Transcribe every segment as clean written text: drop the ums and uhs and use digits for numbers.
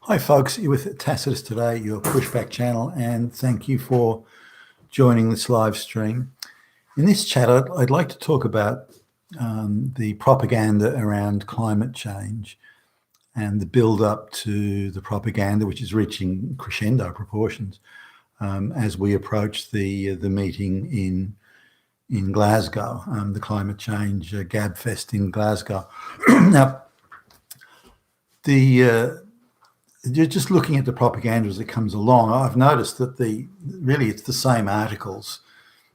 Hi folks, you're with Tacitus today, your pushback channel, and thank you for joining this live stream. In this chat, I'd like to talk about the propaganda around climate change and the build-up to the propaganda, which is reaching crescendo proportions as we approach the meeting in Glasgow, the climate change gabfest in Glasgow. Now, just looking at the propaganda as it comes along, I've noticed that it's the same articles,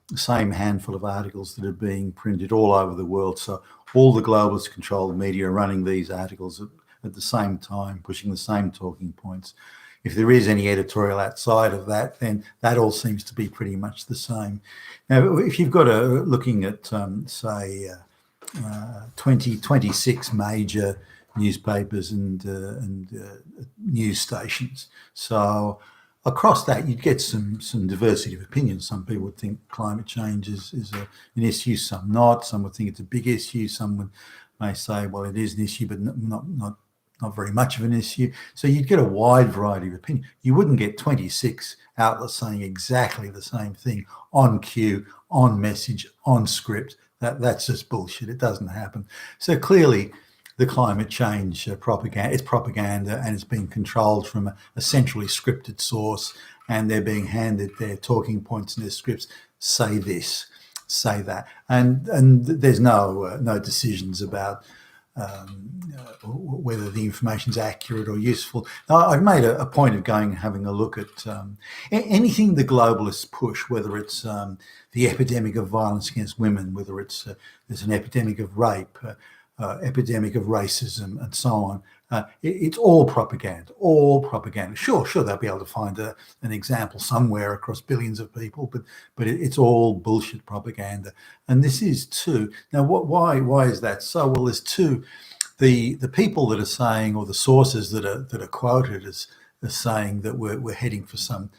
the same handful of articles that are being printed all over the world. So all the globalist controlled media are running these articles at the same time, pushing the same talking points. If there is any editorial outside of that, then that all seems to be pretty much the same. Now, if you've got looking at, say, 26 major newspapers and news stations. So across that, you'd get some diversity of opinions. Some people would think climate change is an issue, some not. Some would think it's a big issue. Some may say, well, it is an issue, but not very much of an issue. So you'd get a wide variety of opinion. You wouldn't get 26 outlets saying exactly the same thing on cue, on message, on script. That's just bullshit. It doesn't happen. So clearly, the climate change propaganda, it's propaganda, and it's being controlled from a centrally scripted source, and they're being handed their talking points and their scripts. Say this, say that, and there's no decisions about whether the information is accurate or useful. Now, I've made a point of going and having a look at anything the globalists push, whether it's the epidemic of violence against women, whether it's there's an epidemic of rape, epidemic of racism, and so on. It's all propaganda, all propaganda. Sure, they'll be able to find an example somewhere across billions of people, but it's all bullshit propaganda. And this is too. Now, why is that so? Well, there's two. The people that are saying, or the sources that are quoted as saying that we're heading for some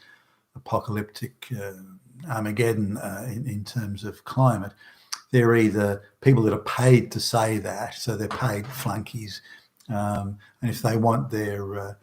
apocalyptic Armageddon in terms of climate. They're either people that are paid to say that, so they're paid flunkies, and if they want their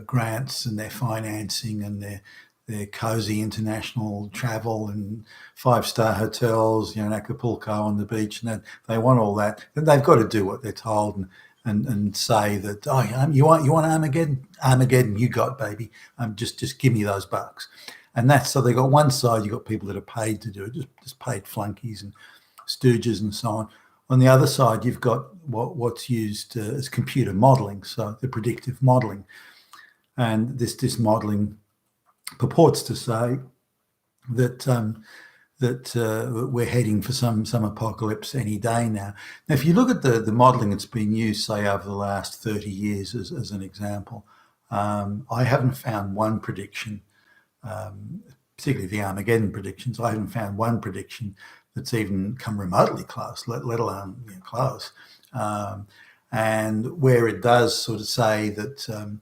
grants and their financing and their cozy international travel and 5-star hotels, in Acapulco on the beach, and they want all that, then they've got to do what they're told and say that, you want Armageddon, you got, baby, just give me those bucks. And that's, so they've got one side, you've got people that are paid to do it, just paid flunkies and stooges and so on. On the other side, you've got what's used as computer modeling, so the predictive modeling. And this modeling purports to say that we're heading for some apocalypse any day now. Now, if you look at the modeling that's been used, say, over the last 30 years as an example, I haven't found one prediction, particularly the Armageddon predictions. I haven't found one prediction that's even come remotely close, let alone close. And where it does sort of say that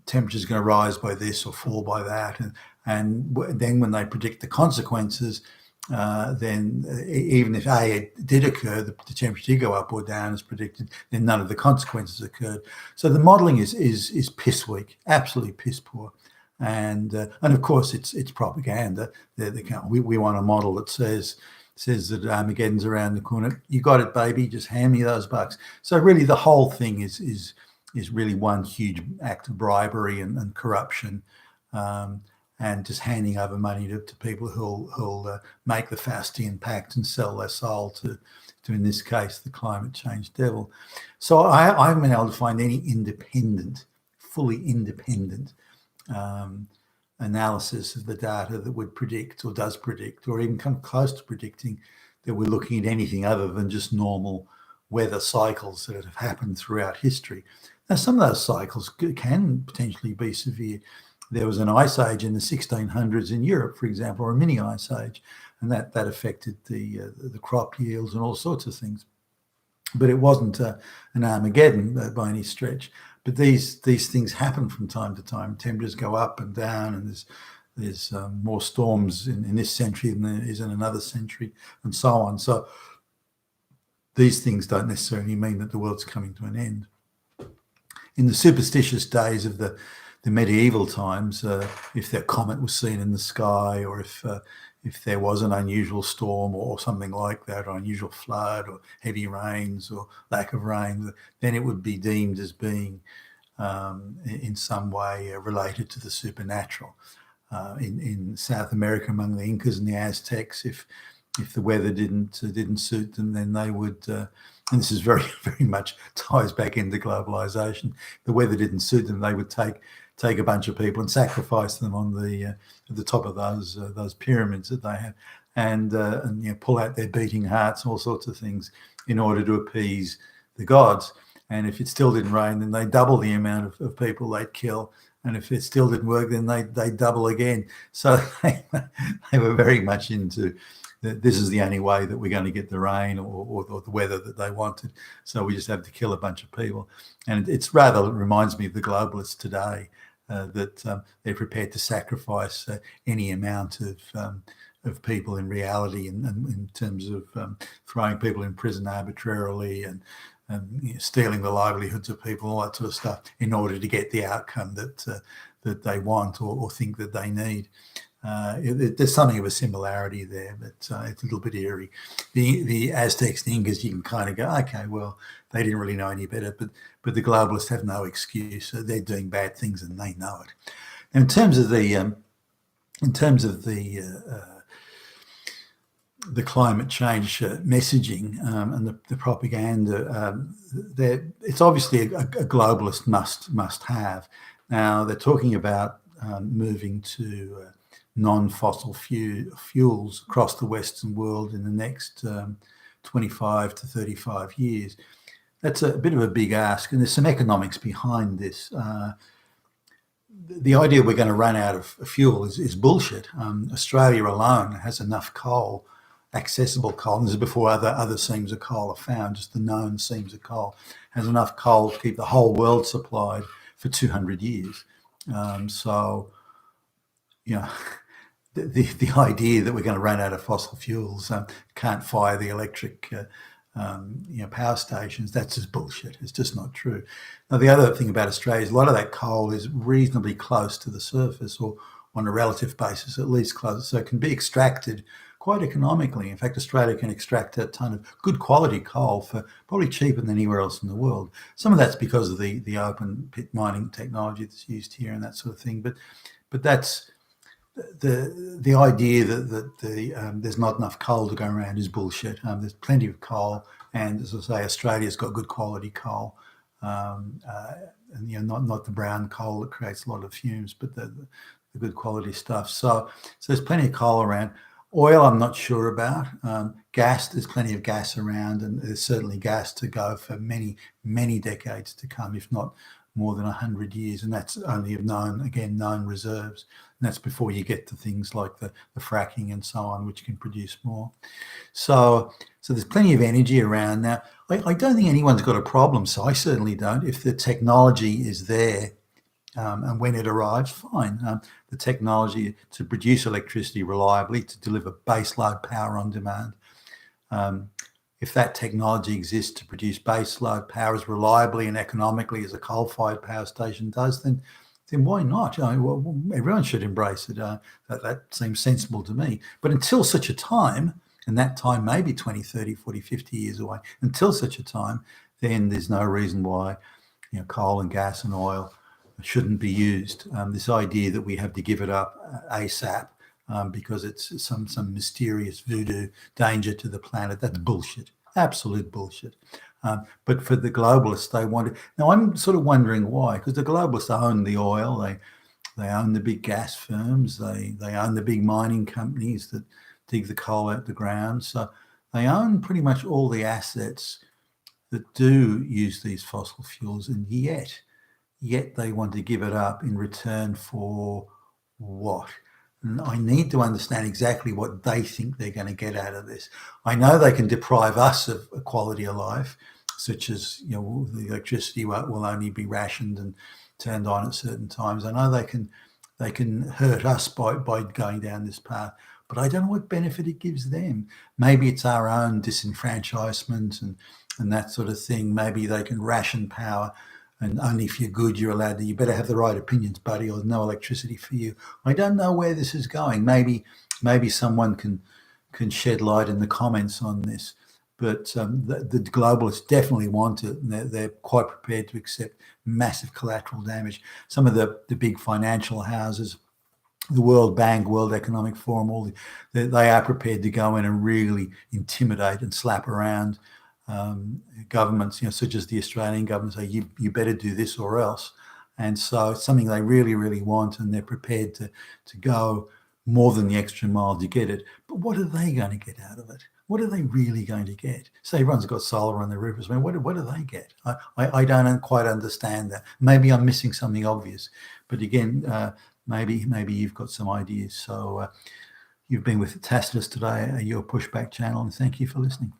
temperature is going to rise by this or fall by that, and then when they predict the consequences, then even if it did occur, the temperature did go up or down as predicted, then none of the consequences occurred. So the modelling is piss weak, absolutely piss poor. And of course it's propaganda. We want a model that says that Armageddon's around the corner. You got it, baby. Just hand me those bucks. So really, the whole thing is really one huge act of bribery and corruption, and just handing over money to people who'll make the Faustian pact and sell their soul to in this case the climate change devil. So I haven't been able to find any fully independent analysis of the data that would predict or does predict or even come close to predicting that we're looking at anything other than just normal weather cycles that have happened throughout history. Now, some of those cycles can potentially be severe. There was an ice age in the 1600s in Europe, for example, or a mini ice age, and that affected the crop yields and all sorts of things. But it wasn't an Armageddon by any stretch. But these things happen from time to time. Temperatures go up and down, and there's more storms in this century than there is in another century, and so on. So these things don't necessarily mean that the world's coming to an end. in the superstitious days of the medieval times, if their comet was seen in the sky, or if there was an unusual storm or something like that, or unusual flood or heavy rains or lack of rain, then it would be deemed as being in some way related to the supernatural. In South America, among the Incas and the Aztecs, if the weather didn't suit them, then they would. And this is very very much ties back into globalization. If the weather didn't suit them, they would take a bunch of people and sacrifice them on at the top of those pyramids that they had, and pull out their beating hearts and all sorts of things in order to appease the gods. And if it still didn't rain, then they double the amount of people they'd kill. And if it still didn't work, then they double again. So they were very much into this is the only way that we're going to get the rain or the weather that they wanted. So we just have to kill a bunch of people. And it reminds me of the globalists today, that they're prepared to sacrifice any amount of people in reality, in terms of throwing people in prison arbitrarily and stealing the livelihoods of people, all that sort of stuff, in order to get the outcome that they want or think that they need. There's something of a similarity there, but it's a little bit eerie. The Aztecs and Incas, you can kind of go, okay, well, they didn't really know any better, but the globalists have no excuse. So they're doing bad things and they know it. And in terms of the climate change messaging and the propaganda, it's obviously a globalist must have. Now they're talking about moving to non-fossil fuels across the Western world in the next 25 to 35 years. That's a bit of a big ask, and there's some economics behind this. The idea we're going to run out of fuel is bullshit. Australia alone has enough coal, accessible coal, and this is before other seams of coal are found, just the known seams of coal, has enough coal to keep the whole world supplied for 200 years. So, the idea that we're going to run out of fossil fuels, can't fire the electric power stations, that's just bullshit. It's just not true. Now, the other thing about Australia is a lot of that coal is reasonably close to the surface, or on a relative basis, at least close, so it can be extracted quite economically. In fact, Australia can extract a ton of good quality coal for probably cheaper than anywhere else in the world. Some of that's because of the open pit mining technology that's used here and that sort of thing. But that's the idea that there's not enough coal to go around is bullshit. There's plenty of coal, and as I say, Australia's got good quality coal, and not the brown coal that creates a lot of fumes, but the good quality stuff. So there's plenty of coal around. Oil, I'm not sure about. Gas, there's plenty of gas around, and there's certainly gas to go for many, many decades to come, if not more than 100 years. And that's only of known reserves. And that's before you get to things like the fracking and so on, which can produce more. So there's plenty of energy around. Now, I don't think anyone's got a problem, so I certainly don't. If the technology is there, and when it arrives, fine. The technology to produce electricity reliably, to deliver baseload power on demand. If that technology exists to produce baseload power as reliably and economically as a coal-fired power station does, then why not? Everyone should embrace it. That seems sensible to me. But until such a time, and that time may be 20, 30, 40, 50 years away, until such a time, then there's no reason why coal and gas and oil shouldn't be used. This idea that we have to give it up ASAP because it's some mysterious voodoo danger to the planet, that's bullshit, absolute bullshit. But for the globalists, they want it. Now, I'm sort of wondering why, because the globalists own the oil, they own the big gas firms, they own the big mining companies that dig the coal out the ground. So they own pretty much all the assets that do use these fossil fuels, and yet they want to give it up in return for what? And I need to understand exactly what they think they're going to get out of this. I know they can deprive us of a quality of life, such as the electricity will only be rationed and turned on at certain times. I know they can hurt us by going down this path, but I don't know what benefit it gives them. Maybe it's our own disenfranchisement and that sort of thing. Maybe they can ration power and only if you're good you're allowed to. You better have the right opinions, buddy, or no electricity for you. I don't know where this is going. Maybe someone can shed light in the comments on this. But the globalists definitely want it, and they're quite prepared to accept massive collateral damage. Some of the big financial houses, the World Bank, World Economic Forum, they are prepared to go in and really intimidate and slap around governments, such as the Australian government, say you better do this or else. And so it's something they really, really want, and they're prepared to go more than the extra mile to get it. But what are they going to get out of it? What are they really going to get? Say everyone's got solar on their roofs. I mean, what do they get? I don't quite understand that. Maybe I'm missing something obvious. But again, maybe you've got some ideas. So you've been with Tacitus today, your pushback channel, and thank you for listening.